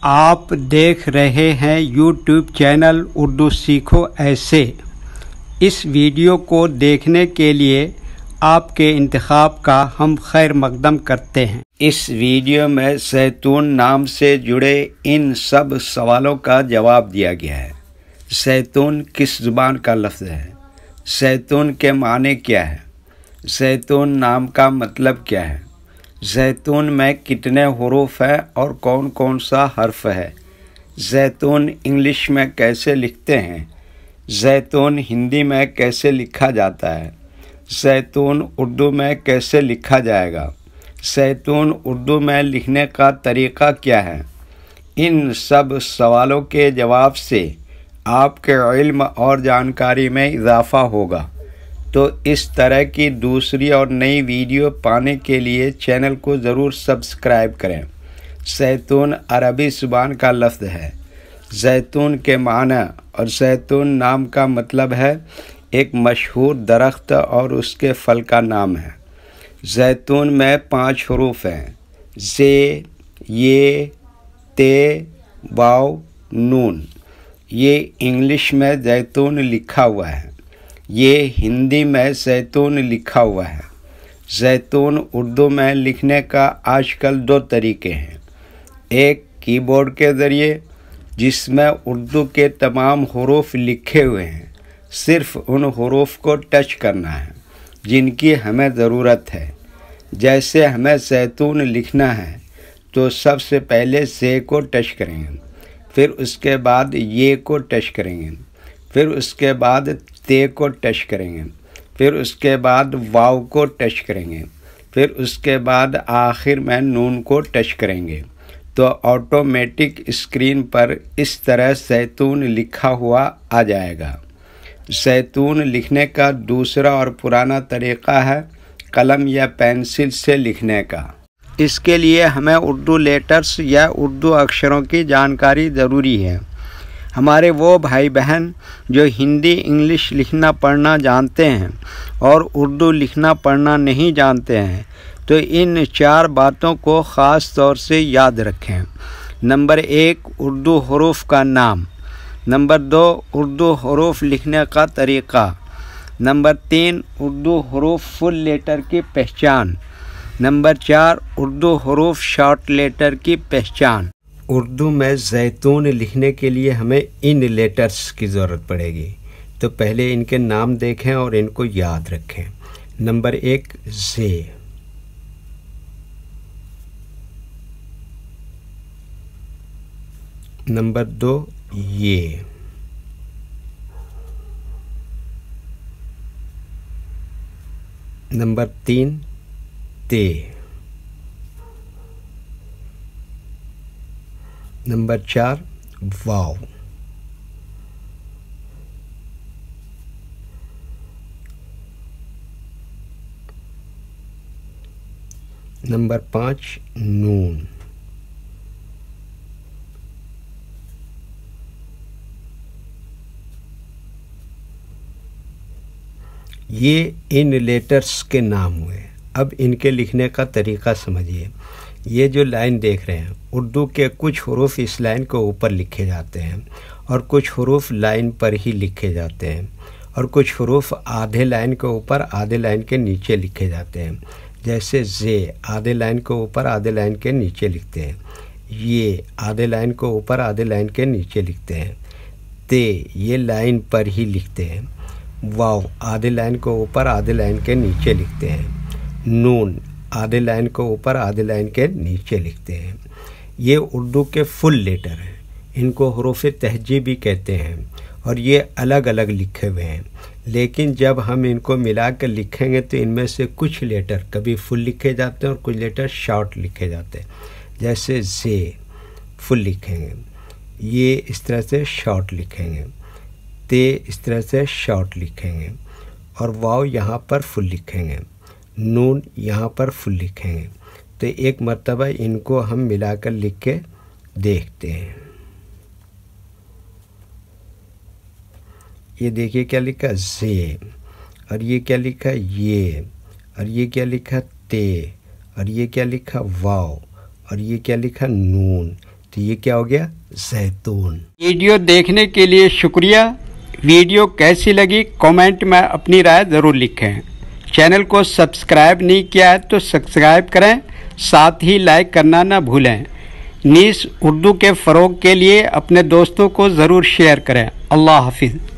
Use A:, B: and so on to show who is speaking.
A: آپ دیکھ رہے ہیں یوٹیوب چینل اردو سیکھو ایسے۔ اس ویڈیو کو دیکھنے کے لیے آپ کے انتخاب کا ہم خیر مقدم کرتے ہیں۔ اس ویڈیو میں زیتون نام سے جڑے ان سب سوالوں کا جواب دیا گیا ہے۔ زیتون کس زبان کا لفظ ہے؟ زیتون کے معنی کیا ہے؟ زیتون نام کا مطلب کیا ہے؟ زیتون میں کتنے حروف ہیں اور کون کون سا حرف ہے؟ زیتون انگلش میں کیسے لکھتے ہیں؟ زیتون ہندی میں کیسے لکھا جاتا ہے؟ زیتون اردو میں کیسے لکھا جائے گا؟ زیتون اردو میں لکھنے کا طریقہ کیا ہے؟ ان سب سوالوں کے جواب سے آپ کے علم اور جانکاری میں اضافہ ہوگا۔ تو اس طرح کی دوسری اور نئی ویڈیو پانے کے لیے چینل کو ضرور سبسکرائب کریں۔ زیتون عربی زبان کا لفظ ہے۔ زیتون کے معنی اور زیتون نام کا مطلب ہے ایک مشہور درخت اور اس کے پھل کا نام ہے۔ زیتون میں 5 حروف ہیں: زے، یہ، تے، واو، نون۔ یہ انگلش میں زیتون لکھا ہوا ہے۔ یہ ہندی میں زیتون لکھا ہوا ہے۔ زیتون اردو میں لکھنے کا آج کل 2 طریقے ہیں۔ ایک کی بورڈ کے ذریعے، جس میں اردو کے تمام حروف لکھے ہوئے ہیں، صرف ان حروف کو ٹچ کرنا ہے جن کی ہمیں ضرورت ہے۔ جیسے ہمیں زیتون لکھنا ہے تو سب سے پہلے زے کو ٹچ کریں گے، پھر اس کے بعد یہ کو ٹچ کریں گے، پھر اس کے بعد تے کو ٹچ کریں گے، پھر اس کے بعد واو کو ٹچ کریں گے، پھر اس کے بعد آخر میں نون کو ٹچ کریں گے تو آٹومیٹک اسکرین پر اس طرح زیتون لکھا ہوا آ جائے گا۔ زیتون لکھنے کا دوسرا اور پرانا طریقہ ہے قلم یا پینسل سے لکھنے کا۔ اس کے لیے ہمیں اردو لیٹرز یا اردو اکشروں کی جانکاری ضروری ہے۔ ہمارے وہ بھائی بہن جو ہندی انگلش لکھنا پڑھنا جانتے ہیں اور اردو لکھنا پڑھنا نہیں جانتے ہیں تو ان 4 باتوں کو خاص طور سے یاد رکھیں۔ نمبر 1، اردو حروف کا نام۔ نمبر 2، اردو حروف لکھنے کا طریقہ۔ نمبر 3، اردو حروف فل لیٹر کی پہچان۔ نمبر 4، اردو حروف شارٹ لیٹر کی پہچان۔ اردو میں زیتون لکھنے کے لیے ہمیں ان لیٹرز کی ضرورت پڑے گی، تو پہلے ان کے نام دیکھیں اور ان کو یاد رکھیں۔ نمبر 1، زے۔ نمبر 2، یہ۔ نمبر 3، تے۔ نمبر 4، واو۔ نمبر 5، نون۔ یہ ان لیٹرز کے نام ہوئے۔ اب ان کے لکھنے کا طریقہ سمجھیے۔ یہ جو لائن دیکھ رہے ہیں، اردو کے کچھ حروف اس لائن کے اوپر لکھے جاتے ہیں اور کچھ حروف لائن پر ہی لکھے جاتے ہیں اور کچھ حروف آدھے لائن کے اوپر آدھے لائن کے نیچے لکھے جاتے ہیں۔ جیسے زے آدھے لائن کے اوپر آدھے لائن کے نیچے لکھتے ہیں، یہ آدھے لائن کے اوپر آدھے لائن کے نیچے لکھتے ہیں، تے یہ لائن پر ہی لکھتے ہیں، واو آدھے لائن کے اوپر آدھے لائن کے نیچے لکھتے ہیں، نون آدھے لائن کے اوپر آدھے لائن کے نیچے لکھتے ہیں۔ یہ اردو کے فل لیٹر ہیں، ان کو حروف تہجی بھی کہتے ہیں اور یہ الگ الگ لکھے ہوئے ہیں، لیکن جب ہم ان کو ملا کر لکھیں گے تو ان میں سے کچھ لیٹر کبھی فل لکھے جاتے ہیں اور کچھ لیٹر شارٹ لکھے جاتے ہیں۔ جیسے زے فل لکھیں گے، یہ اس طرح سے شارٹ لکھیں گے، تے اس طرح سے شارٹ لکھیں گے اور واو یہاں پر فل لکھیں گے، نون یہاں پر فل لکھیں گے۔ تو ایک مرتبہ ان کو ہم ملا کر لکھ کے دیکھتے ہیں۔ یہ دیکھیے کیا لکھا زے، اور یہ کیا لکھا یہ، اور یہ کیا لکھا تے، اور یہ کیا لکھا واو، اور یہ کیا لکھا نون۔
B: تو یہ کیا ہو گیا؟ زیتون۔
A: ویڈیو دیکھنے کے لیے شکریہ۔ ویڈیو کیسی لگی کامنٹ میں اپنی رائے ضرور لکھیں۔ چینل کو سبسکرائب نہیں کیا ہے تو سبسکرائب کریں، ساتھ ہی لائک کرنا نہ بھولیں۔ نیز اردو کے فروغ کے لیے اپنے دوستوں کو ضرور شیئر کریں۔ اللہ حافظ۔